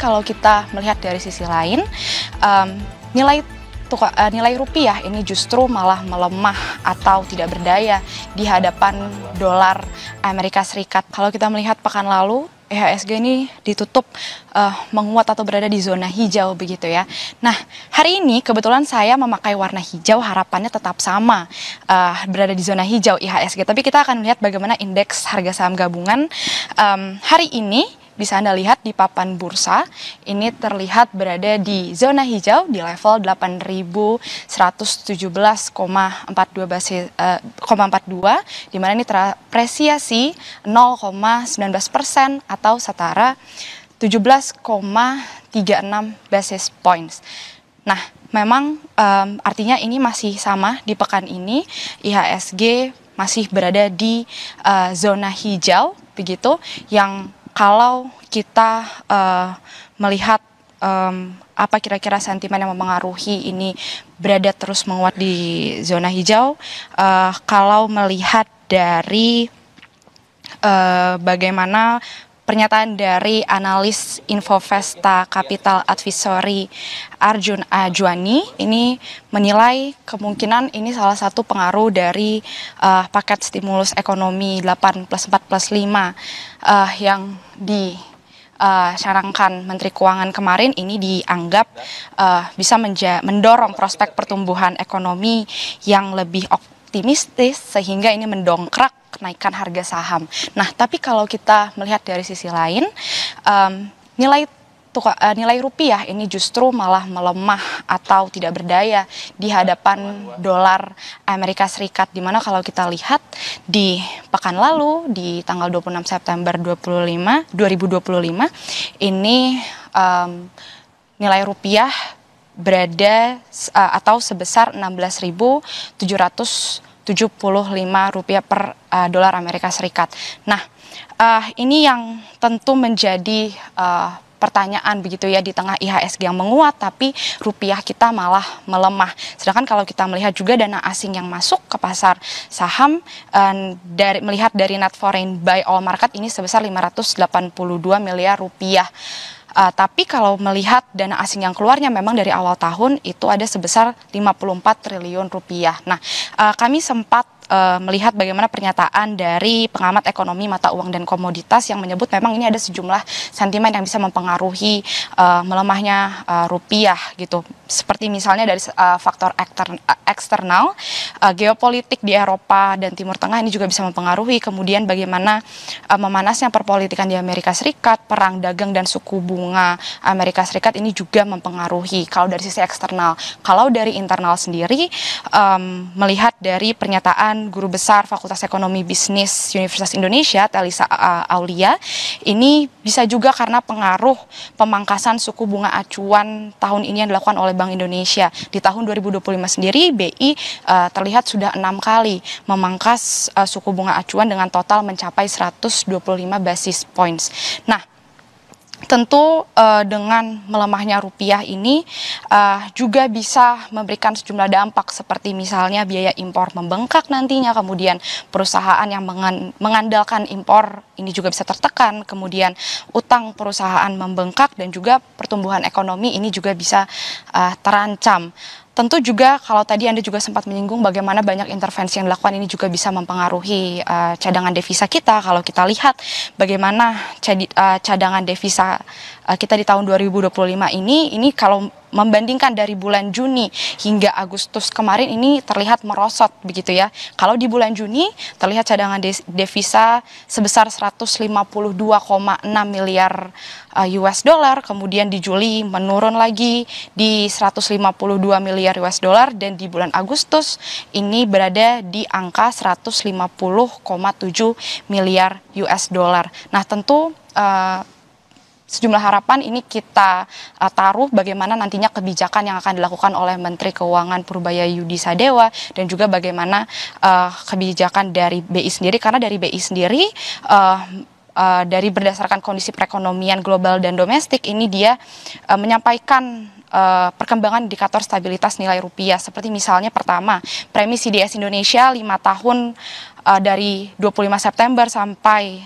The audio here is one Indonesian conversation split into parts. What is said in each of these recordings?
kalau kita melihat dari sisi lain, nilai rupiah ini justru malah melemah atau tidak berdaya di hadapan dolar Amerika Serikat. Kalau kita melihat pekan lalu, IHSG ini ditutup menguat atau berada di zona hijau begitu ya. Nah, hari ini kebetulan saya memakai warna hijau, harapannya tetap sama berada di zona hijau IHSG. Tapi kita akan melihat bagaimana indeks harga saham gabungan hari ini. Bisa Anda lihat di papan bursa, ini terlihat berada di zona hijau di level 8.117,42 di mana ini terapresiasi 0,19% atau setara 17,36 basis points. Nah, memang artinya ini masih sama di pekan ini, IHSG masih berada di zona hijau begitu, yang kalau kita melihat apa kira-kira sentimen yang mempengaruhi ini berada terus menguat di zona hijau, kalau melihat dari bagaimana pernyataan dari analis Infovesta Capital Advisory Arjun Ajwani ini menilai kemungkinan ini salah satu pengaruh dari paket stimulus ekonomi 8+4+5 yang dicanangkan Menteri Keuangan kemarin ini dianggap bisa mendorong prospek pertumbuhan ekonomi yang lebih optimistis sehingga ini mendongkrak kenaikan harga saham. Nah, tapi kalau kita melihat dari sisi lain, nilai rupiah ini justru malah melemah atau tidak berdaya di hadapan dolar Amerika Serikat, di mana kalau kita lihat di pekan lalu di tanggal 26 September 2025 ini nilai rupiah berada atau sebesar 16.775 rupiah per dolar Amerika Serikat. Nah, ini yang tentu menjadi pertanyaan begitu ya, di tengah IHSG yang menguat tapi rupiah kita malah melemah. Sedangkan kalau kita melihat juga dana asing yang masuk ke pasar saham melihat dari net foreign buy all market ini sebesar 582 miliar rupiah. Tapi kalau melihat dana asing yang keluarnya memang dari awal tahun itu ada sebesar 54 triliun rupiah. Nah, kami sempat melihat bagaimana pernyataan dari pengamat ekonomi mata uang dan komoditas yang menyebut memang ini ada sejumlah sentimen yang bisa mempengaruhi melemahnya rupiah gitu. Seperti misalnya dari faktor eksternal, geopolitik di Eropa dan Timur Tengah ini juga bisa mempengaruhi. Kemudian bagaimana memanasnya perpolitikan di Amerika Serikat, perang dagang dan suku bunga Amerika Serikat ini juga mempengaruhi kalau dari sisi eksternal. Kalau dari internal sendiri, melihat dari pernyataan Guru Besar Fakultas Ekonomi Bisnis Universitas Indonesia, Telisa Aulia, ini bisa juga karena pengaruh pemangkasan suku bunga acuan tahun ini yang dilakukan oleh Bank Indonesia. Di tahun 2025 sendiri, BI terlihat sudah 6 kali memangkas suku bunga acuan dengan total mencapai 125 basis points. Nah, tentu dengan melemahnya rupiah ini juga bisa memberikan sejumlah dampak seperti misalnya biaya impor membengkak nantinya, kemudian perusahaan yang mengandalkan impor ini juga bisa tertekan, kemudian utang perusahaan membengkak dan juga pertumbuhan ekonomi ini juga bisa terancam. Tentu juga kalau tadi Anda juga sempat menyinggung bagaimana banyak intervensi yang dilakukan ini juga bisa mempengaruhi cadangan devisa kita. Kalau kita lihat bagaimana cadangan devisa kita di tahun 2025 ini kalau membandingkan dari bulan Juni hingga Agustus kemarin ini terlihat merosot begitu ya. Kalau di bulan Juni terlihat cadangan devisa sebesar 152,6 miliar US dollar, kemudian di Juli menurun lagi di 152 miliar US dollar, dan di bulan Agustus ini berada di angka 150,7 miliar US dollar. Nah, tentu sejumlah harapan ini kita taruh bagaimana nantinya kebijakan yang akan dilakukan oleh Menteri Keuangan Purbaya Yudi Sadewa dan juga bagaimana kebijakan dari BI sendiri, karena dari BI sendiri dari berdasarkan kondisi perekonomian global dan domestik ini dia menyampaikan perkembangan indikator stabilitas nilai rupiah, seperti misalnya pertama premi CDS Indonesia 5 tahun dari 25 September sampai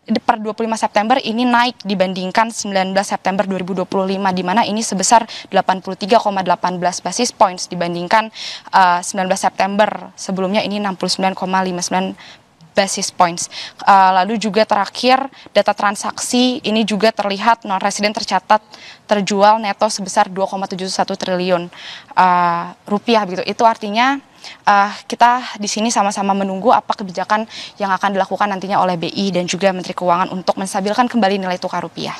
per 25 September ini naik dibandingkan 19 September 2025, di mana ini sebesar 83,18 basis points dibandingkan 19 September sebelumnya ini 69,59 basis points. Lalu juga terakhir data transaksi ini juga terlihat non residen tercatat terjual neto sebesar 2,71 triliun rupiah begitu. Itu artinya kita di sini sama-sama menunggu apa kebijakan yang akan dilakukan nantinya oleh BI dan juga Menteri Keuangan untuk menstabilkan kembali nilai tukar rupiah.